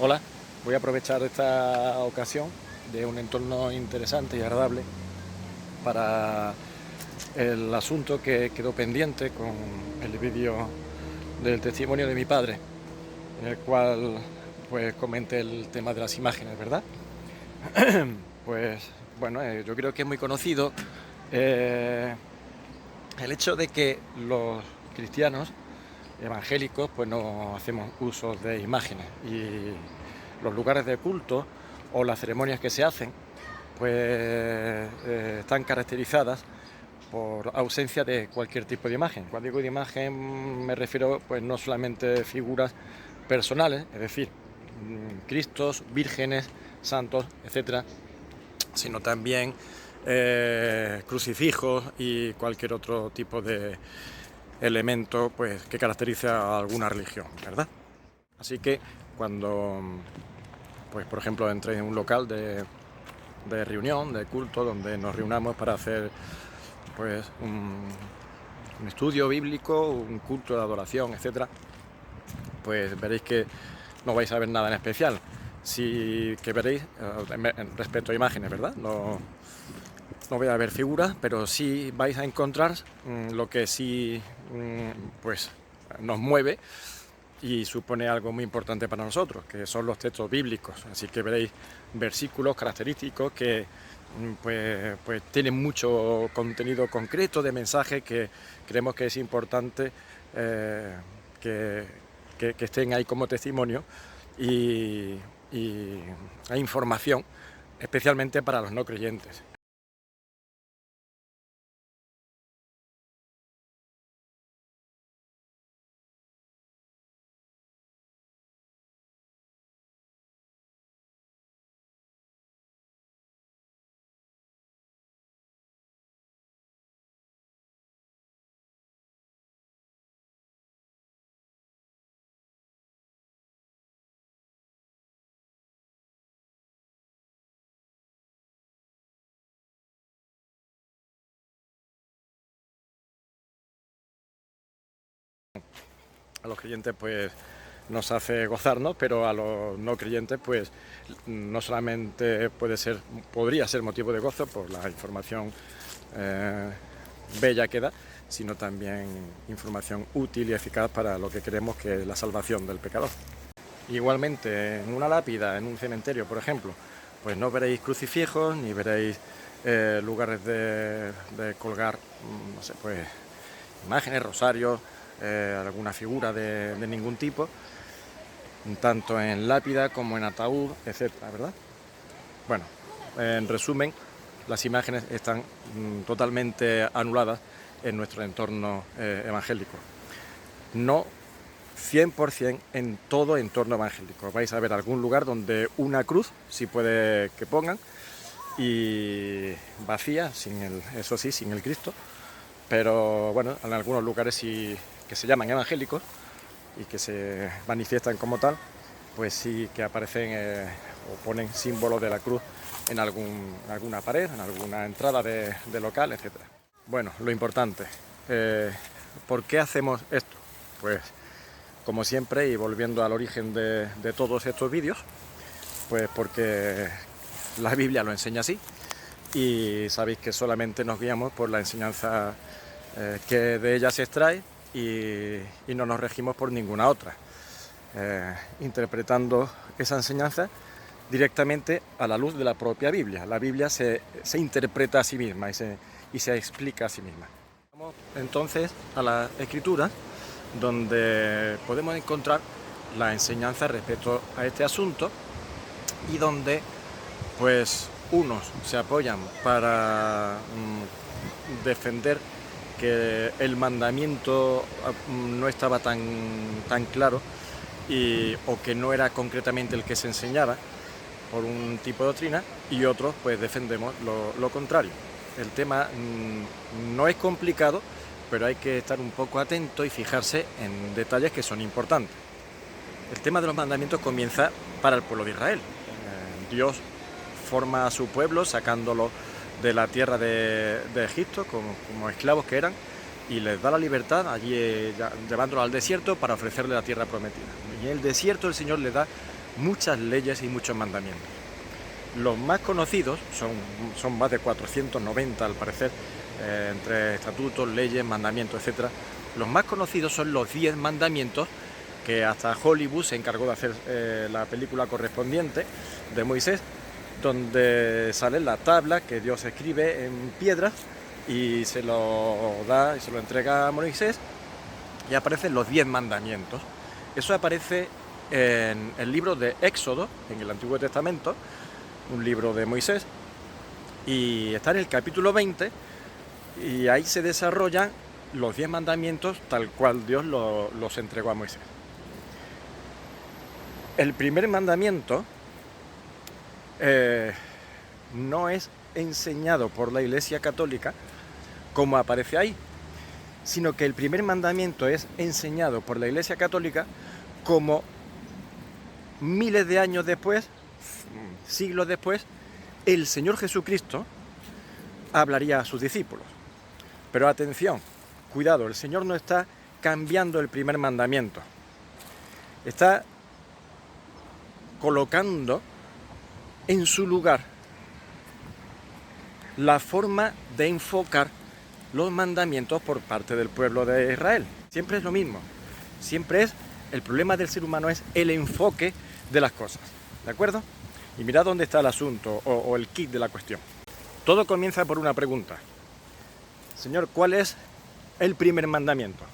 Hola, voy a aprovechar esta ocasión de un entorno interesante y agradable para el asunto que quedó pendiente con el vídeo del testimonio de mi padre, en el cual pues comenté el tema de las imágenes, ¿verdad? Pues bueno, yo creo que es muy conocido eh, el hecho de que los cristianos evangélicos pues no hacemos uso de imágenes y los lugares de culto o las ceremonias que se hacen pues están caracterizadas por ausencia de cualquier tipo de imagen. Cuando digo de imagen me refiero pues no solamente figuras personales, es decir, cristos, vírgenes, santos, etcétera, sino también crucifijos y cualquier otro tipo de elemento pues que caracteriza a alguna religión, ¿verdad? Así que cuando, pues por ejemplo, entré en un local de reunión, de culto, donde nos reunamos para hacer pues un estudio bíblico, un culto de adoración, etcétera, pues veréis que no vais a ver nada en especial. Sí que veréis respecto a imágenes, ¿verdad? No voy a ver figuras, pero sí vais a encontrar lo que sí pues nos mueve y supone algo muy importante para nosotros, que son los textos bíblicos. Así que veréis versículos característicos que pues tienen mucho contenido concreto de mensaje que creemos que es importante que, que estén ahí como testimonio y, y hay información, especialmente para los no creyentes. A los creyentes pues nos hace gozarnos, pero a los no creyentes pues no solamente podría ser motivo de gozo por la información eh, bella que da, sino también información útil y eficaz para lo que queremos, que es la salvación del pecador. Igualmente, en una lápida, en un cementerio, por ejemplo, pues no veréis crucifijos, ni veréis lugares de colgar, no sé, pues imágenes, rosarios, alguna figura de ningún tipo, tanto en lápida como en ataúd, etcétera, ¿verdad? Bueno, en resumen, las imágenes están totalmente anuladas en nuestro entorno evangélico. No 100% en todo entorno evangélico. Vais a ver algún lugar donde una cruz, si puede que pongan, y vacía, eso sí, sin el Cristo. Pero bueno, en algunos lugares sí que se llaman evangélicos y que se manifiestan como tal, pues sí que aparecen o ponen símbolos de la cruz en alguna pared, en alguna entrada de local, etc. Bueno, lo importante, ¿por qué hacemos esto? Pues como siempre, y volviendo al origen de todos estos vídeos, pues porque la Biblia lo enseña así y sabéis que solamente nos guiamos por la enseñanza que de ella se extrae y no nos regimos por ninguna otra, interpretando esa enseñanza directamente a la luz de la propia Biblia. La Biblia se interpreta a sí misma y se explica a sí misma. Vamos entonces a la Escritura, donde podemos encontrar la enseñanza respecto a este asunto y donde pues unos se apoyan para defender que el mandamiento no estaba tan claro o que no era concretamente el que se enseñaba por un tipo de doctrina, y otros pues defendemos lo contrario. El tema no es complicado, pero hay que estar un poco atento y fijarse en detalles que son importantes. El tema de los mandamientos comienza para el pueblo de Israel. Dios forma a su pueblo sacándolo de la tierra de Egipto como esclavos que eran, y les da la libertad allí llevándolo al desierto para ofrecerle la tierra prometida. Y en el desierto el Señor les da muchas leyes y muchos mandamientos. Los más conocidos son más de 490 al parecer, entre estatutos, leyes, mandamientos, etc. Los más conocidos son los 10 mandamientos, que hasta Hollywood se encargó de hacer la película correspondiente de Moisés, donde sale la tabla que Dios escribe en piedras y se lo da y se lo entrega a Moisés, y aparecen los 10 mandamientos. Eso aparece en el libro de Éxodo, en el Antiguo Testamento, un libro de Moisés, y está en el capítulo 20, y ahí se desarrollan los 10 mandamientos tal cual Dios los entregó a Moisés. El primer mandamiento no es enseñado por la Iglesia Católica como aparece ahí, sino que el primer mandamiento es enseñado por la Iglesia Católica como miles de años después, siglos después, el Señor Jesucristo hablaría a sus discípulos. Pero atención, cuidado, el Señor no está cambiando el primer mandamiento, está colocando en su lugar la forma de enfocar los mandamientos por parte del pueblo de Israel. Siempre es lo mismo, siempre es, el problema del ser humano es el enfoque de las cosas, ¿de acuerdo? Y mirad dónde está el asunto o el kit de la cuestión. Todo comienza por una pregunta. Señor, ¿cuál es el primer mandamiento?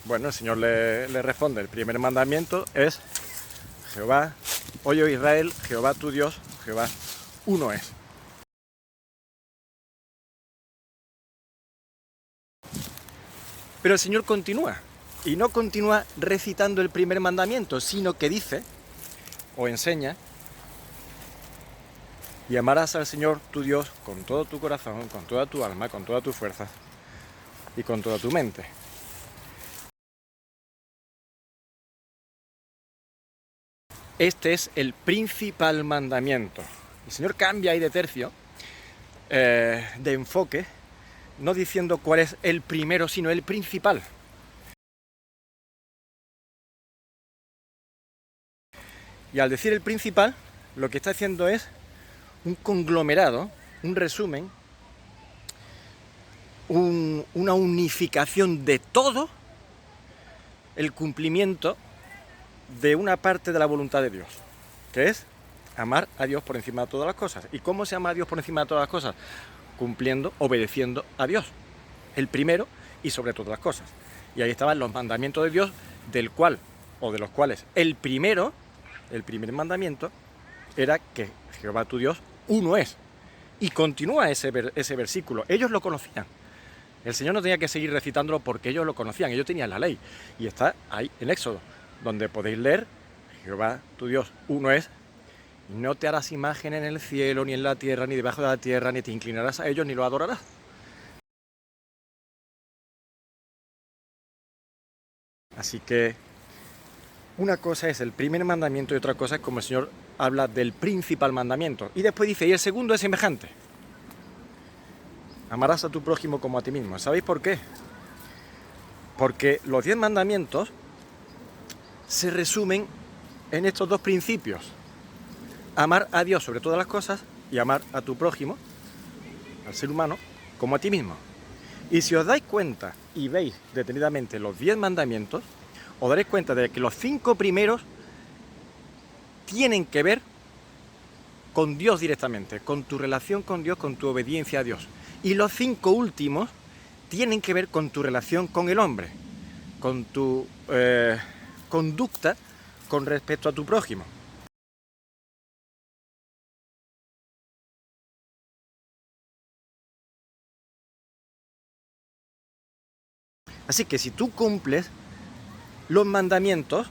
Bueno, el Señor le responde, el primer mandamiento es Jehová, oye Israel, Jehová tu Dios, Jehová uno es. Pero el Señor continúa, y no continúa recitando el primer mandamiento, sino que dice, o enseña, y amarás al Señor tu Dios con todo tu corazón, con toda tu alma, con toda tu fuerza y con toda tu mente. Este es el principal mandamiento. El Señor cambia ahí de tercio, de enfoque, no diciendo cuál es el primero, sino el principal. Y al decir el principal, lo que está haciendo es un conglomerado, un resumen, una unificación de todo el cumplimiento de una parte de la voluntad de Dios, que es amar a Dios por encima de todas las cosas. ¿Y cómo se ama a Dios por encima de todas las cosas? Cumpliendo, obedeciendo a Dios, el primero y sobre todas las cosas. Y ahí estaban los mandamientos de Dios, del cual, o de los cuales, el primer mandamiento era que Jehová tu Dios uno es. Y continúa ese versículo. Ellos lo conocían. El Señor no tenía que seguir recitándolo porque ellos lo conocían, ellos tenían la ley. Y está ahí en Éxodo, donde podéis leer, Jehová tu Dios uno es, no te harás imagen en el cielo, ni en la tierra, ni debajo de la tierra, ni te inclinarás a ellos, ni lo adorarás. Así que una cosa es el primer mandamiento y otra cosa es como el Señor habla del principal mandamiento. Y después dice, y el segundo es semejante. Amarás a tu prójimo como a ti mismo. ¿Sabéis por qué? Porque los 10 mandamientos se resumen en estos dos principios. Amar a Dios sobre todas las cosas y amar a tu prójimo, al ser humano, como a ti mismo. Y si os dais cuenta y veis detenidamente los 10 mandamientos, os daréis cuenta de que los 5 primeros tienen que ver con Dios directamente, con tu relación con Dios, con tu obediencia a Dios. Y los 5 últimos tienen que ver con tu relación con el hombre, con tu conducta con respecto a tu prójimo. Así que si tú cumples los mandamientos,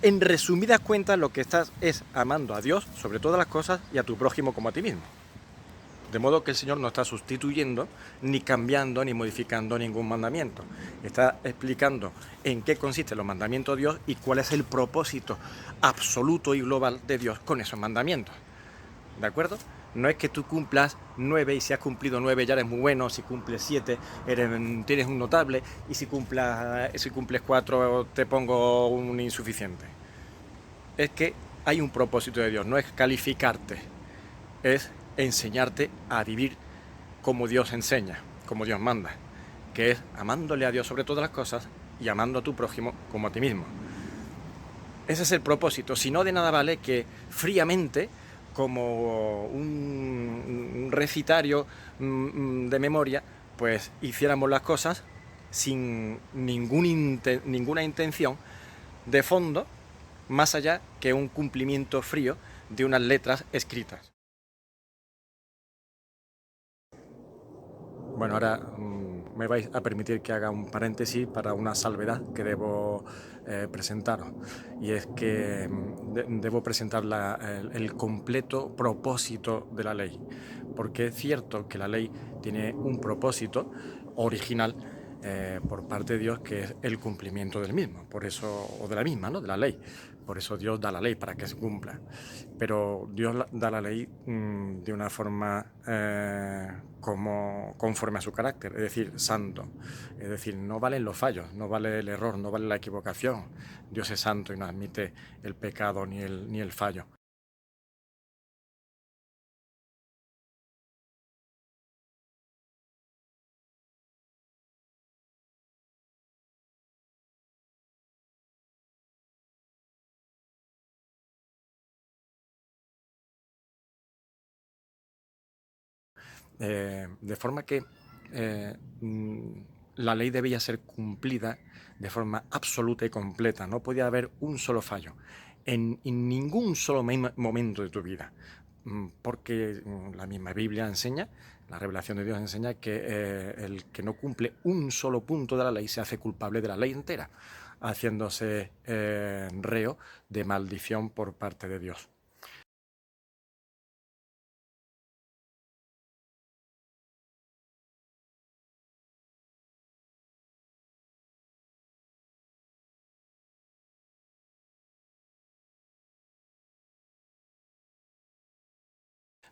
en resumidas cuentas lo que estás es amando a Dios sobre todas las cosas y a tu prójimo como a ti mismo. De modo que el Señor no está sustituyendo, ni cambiando, ni modificando ningún mandamiento. Está explicando en qué consisten los mandamientos de Dios y cuál es el propósito absoluto y global de Dios con esos mandamientos. ¿De acuerdo? No es que tú cumplas 9 y si has cumplido 9 ya eres muy bueno, si cumples 7 tienes un notable y si cumples 4 te pongo un insuficiente. Es que hay un propósito de Dios, no es calificarte, es enseñarte a vivir como Dios enseña, como Dios manda, que es amándole a Dios sobre todas las cosas y amando a tu prójimo como a ti mismo. Ese es el propósito. Si no, de nada vale que fríamente, como un recitario de memoria, pues hiciéramos las cosas sin ninguna intención de fondo, más allá que un cumplimiento frío de unas letras escritas. Bueno, ahora me vais a permitir que haga un paréntesis para una salvedad que debo presentaros. Y es que debo presentar el completo propósito de la ley. Porque es cierto que la ley tiene un propósito original por parte de Dios, que es el cumplimiento del mismo, por eso, o de la misma, ¿no? De la ley. Por eso Dios da la ley para que se cumpla. Pero Dios da la ley de una forma conforme a su carácter, es decir, santo. Es decir, no valen los fallos, no vale el error, no vale la equivocación. Dios es santo y no admite el pecado ni el fallo. De forma que eh, mm, la ley debía ser cumplida de forma absoluta y completa. No podía haber un solo fallo en ningún solo momento de tu vida. Porque la misma Biblia enseña, la revelación de Dios enseña que el que no cumple un solo punto de la ley se hace culpable de la ley entera, haciéndose reo de maldición por parte de Dios.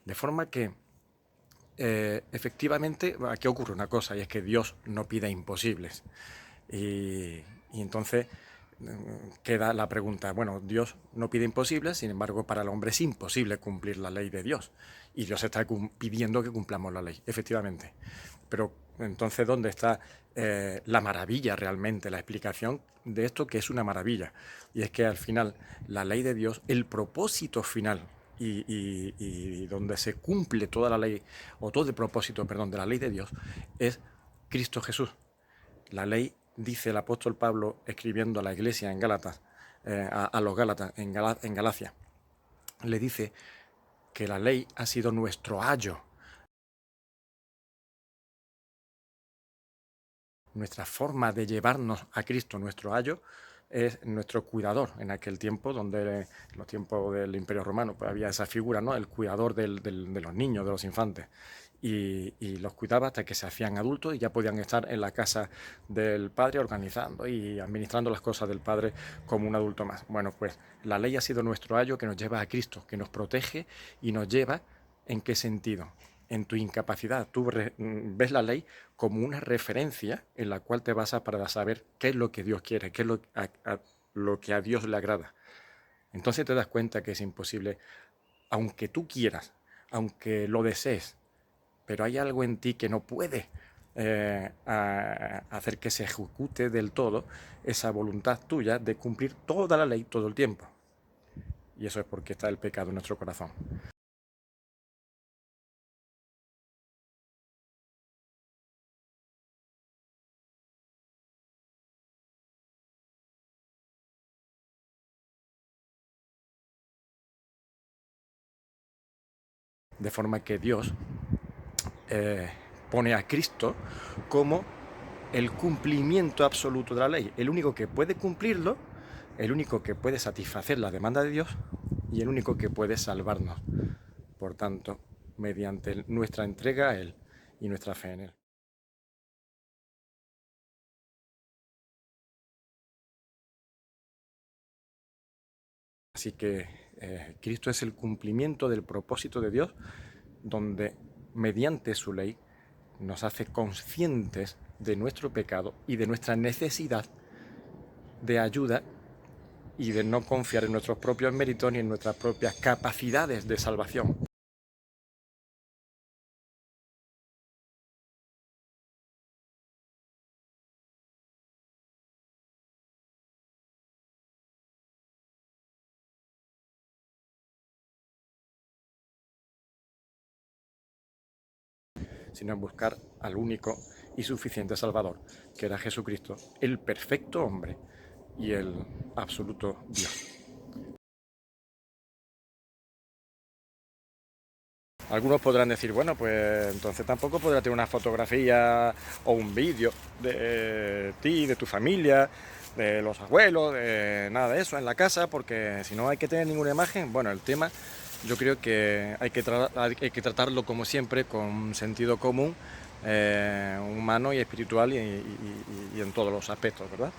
De forma que efectivamente aquí ocurre una cosa, y es que Dios no pide imposibles. Y, y entonces queda la pregunta, bueno, Dios no pide imposibles, sin embargo para el hombre es imposible cumplir la ley de Dios. Y Dios está pidiendo que cumplamos la ley, efectivamente. Pero entonces, ¿dónde está la maravilla realmente, la explicación de esto que es una maravilla? Y es que al final la ley de Dios, el propósito final y donde se cumple toda la ley, o todo el propósito, perdón, de la ley de Dios, es Cristo Jesús. La ley, dice el apóstol Pablo escribiendo a la iglesia en Gálatas, a los Gálatas en Galacia, le dice que la ley ha sido nuestro ayo, nuestra forma de llevarnos a Cristo, nuestro ayo, es nuestro cuidador. En aquel tiempo, donde en los tiempos del Imperio Romano, pues había esa figura, ¿no? El cuidador de los niños, de los infantes. Y los cuidaba hasta que se hacían adultos y ya podían estar en la casa del padre organizando y administrando las cosas del padre como un adulto más. Bueno, pues la ley ha sido nuestro ayo que nos lleva a Cristo, que nos protege y nos lleva. ¿En qué sentido? En tu incapacidad. Tú ves la ley como una referencia en la cual te basas para saber qué es lo que Dios quiere, qué es lo que a Dios le agrada. Entonces te das cuenta que es imposible, aunque tú quieras, aunque lo desees, pero hay algo en ti que no puede hacer que se ejecute del todo esa voluntad tuya de cumplir toda la ley todo el tiempo. Y eso es porque está el pecado en nuestro corazón. De forma que Dios eh, pone a Cristo como el cumplimiento absoluto de la ley, el único que puede cumplirlo, el único que puede satisfacer la demanda de Dios y el único que puede salvarnos. Por tanto, mediante nuestra entrega a Él y nuestra fe en Él. Así que Cristo es el cumplimiento del propósito de Dios donde mediante su ley nos hace conscientes de nuestro pecado y de nuestra necesidad de ayuda y de no confiar en nuestros propios méritos ni en nuestras propias capacidades de salvación. Sino en buscar al único y suficiente Salvador, que era Jesucristo, el perfecto hombre y el absoluto Dios. Algunos podrán decir, bueno, pues entonces tampoco podrá tener una fotografía o un vídeo de ti, de tu familia, de los abuelos, de nada de eso en la casa, porque si no hay que tener ninguna imagen. Bueno, el tema yo creo que hay que tratarlo como siempre con sentido común, humano y espiritual y en todos los aspectos, ¿verdad?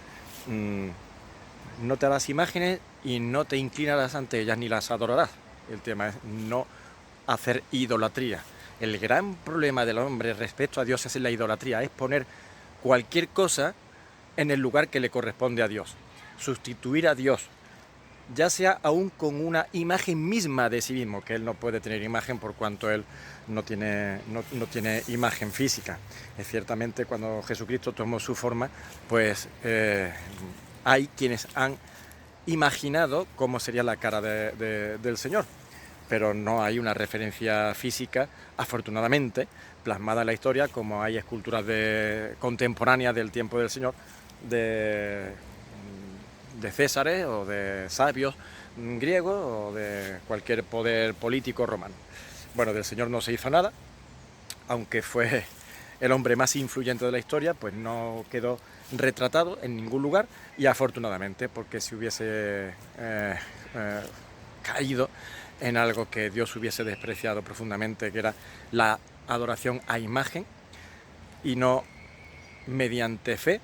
No te harás imágenes y no te inclinarás ante ellas ni las adorarás. El tema es no hacer idolatría. El gran problema del hombre respecto a Dios es la idolatría, es poner cualquier cosa en el lugar que le corresponde a Dios, sustituir a Dios, ya sea aún con una imagen misma de sí mismo, que él no puede tener imagen por cuanto él no tiene imagen física. Ciertamente cuando Jesucristo tomó su forma, pues hay quienes han imaginado cómo sería la cara del Señor, pero no hay una referencia física, afortunadamente, plasmada en la historia, como hay esculturas contemporáneas del tiempo del Señor, de Césares o de sabios griegos o de cualquier poder político romano. Bueno, del Señor no se hizo nada, aunque fue el hombre más influyente de la historia, pues no quedó retratado en ningún lugar, y afortunadamente, porque si hubiese caído en algo que Dios hubiese despreciado profundamente, que era la adoración a imagen, y no mediante fe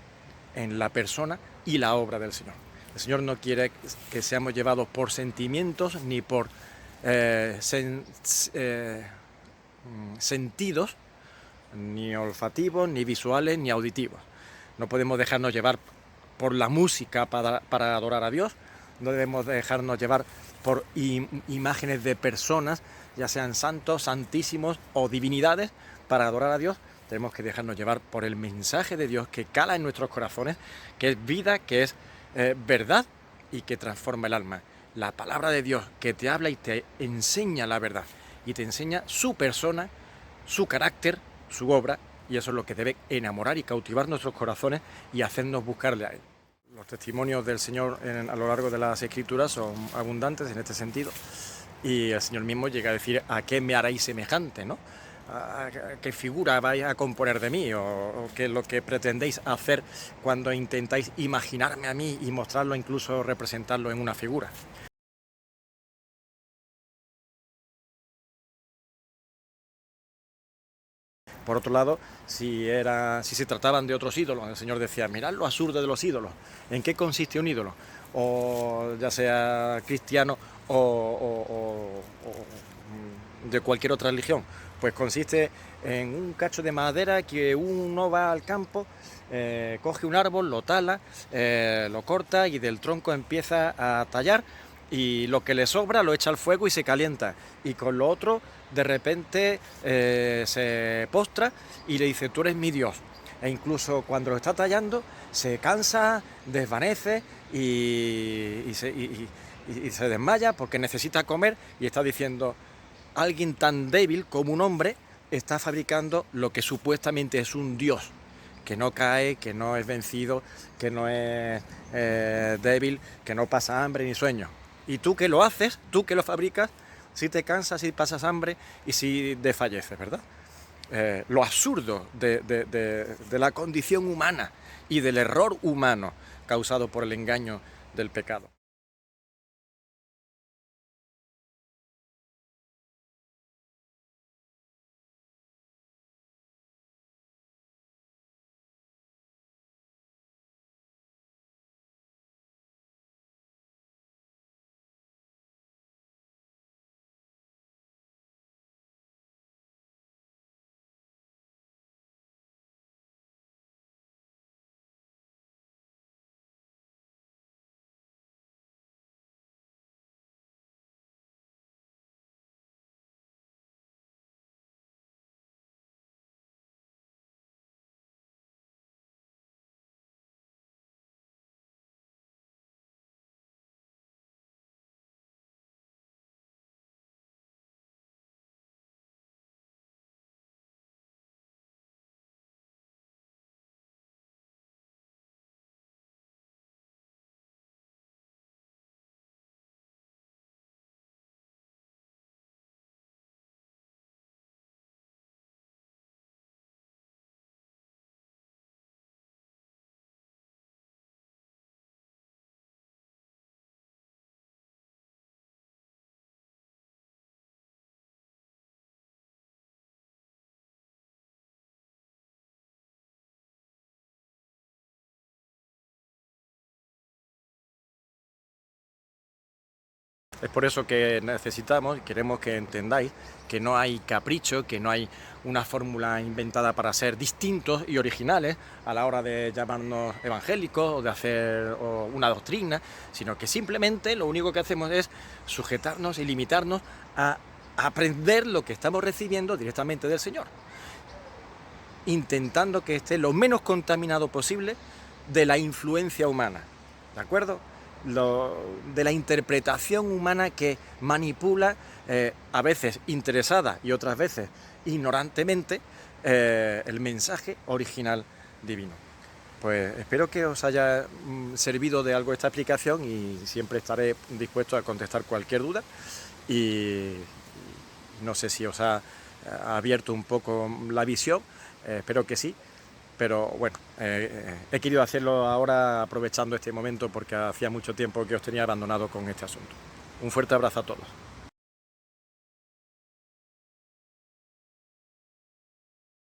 en la persona y la obra del Señor. El Señor no quiere que seamos llevados por sentimientos ni por sentidos, ni olfativos, ni visuales, ni auditivos. No podemos dejarnos llevar por la música para adorar a Dios, no debemos dejarnos llevar por imágenes de personas, ya sean santos, santísimos o divinidades, para adorar a Dios. Tenemos que dejarnos llevar por el mensaje de Dios que cala en nuestros corazones, que es vida, que es verdad y que transforma el alma. La palabra de Dios que te habla y te enseña la verdad y te enseña su persona, su carácter, su obra, y eso es lo que debe enamorar y cautivar nuestros corazones y hacernos buscarle a Él. Los testimonios del Señor a lo largo de las Escrituras son abundantes en este sentido, y el Señor mismo llega a decir: ¿a qué me haréis semejante, no? ¿A qué figura vais a componer de mí? ¿O qué es lo que pretendéis hacer cuando intentáis imaginarme a mí y mostrarlo, incluso representarlo en una figura? Por otro lado, si se trataban de otros ídolos, el Señor decía: mirad lo absurdo de los ídolos. ¿En qué consiste un ídolo? O ya sea cristiano o de cualquier otra religión. Pues consiste en un cacho de madera que uno va al campo, coge un árbol, lo tala, lo corta y del tronco empieza a tallar, y lo que le sobra lo echa al fuego y se calienta, y con lo otro de repente se postra y le dice: tú eres mi Dios. E incluso cuando lo está tallando se cansa, desvanece y se desmaya porque necesita comer, y está diciendo: alguien tan débil como un hombre está fabricando lo que supuestamente es un Dios, que no cae, que no es vencido, que no es débil, que no pasa hambre ni sueño. Y tú que lo haces, tú que lo fabricas, si te cansas, si pasas hambre y si desfalleces, ¿verdad? Lo absurdo de la condición humana y del error humano causado por el engaño del pecado. Es por eso que necesitamos y queremos que entendáis que no hay capricho, que no hay una fórmula inventada para ser distintos y originales a la hora de llamarnos evangélicos o de hacer una doctrina, sino que simplemente lo único que hacemos es sujetarnos y limitarnos a aprender lo que estamos recibiendo directamente del Señor, intentando que esté lo menos contaminado posible de la influencia humana, ¿de acuerdo? De la interpretación humana que manipula, a veces interesada y otras veces ignorantemente, el mensaje original divino. Pues espero que os haya servido de algo esta explicación y siempre estaré dispuesto a contestar cualquier duda, y no sé si os ha abierto un poco la visión, espero que sí. Pero bueno, he querido hacerlo ahora aprovechando este momento porque hacía mucho tiempo que os tenía abandonado con este asunto. Un fuerte abrazo a todos.